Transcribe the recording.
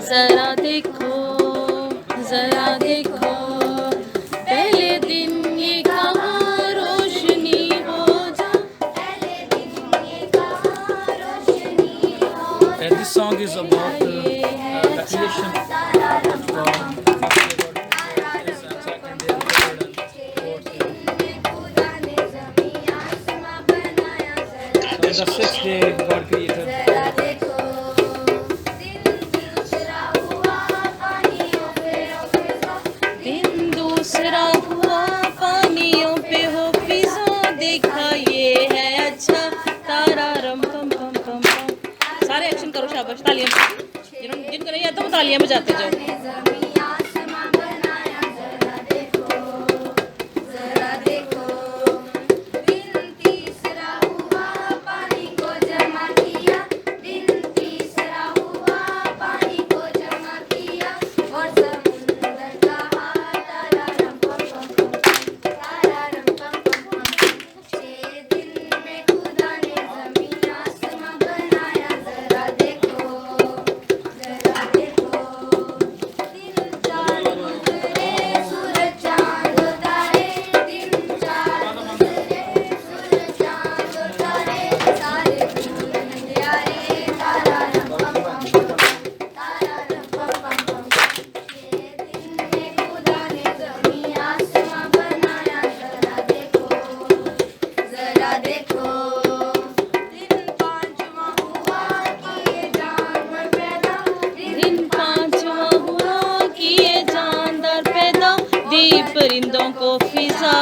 जरा देखो, जरा देखो, पहले दिन ये कहाँ रोशनी हो जा, पहले दिन ये कहाँ रोशनी हो जा। And this song is about the creation of God. So on the sixth day, God created. दिन दूसरा हुआ पानियों पे हो फिजा, देखा ये है अच्छा तारा रम पम पम पम पम। सारे एक्शन करो, शाबाश, तालियां। जिनको नहीं आता वो तालियां बजाते जाओ। परिंदों को फिजा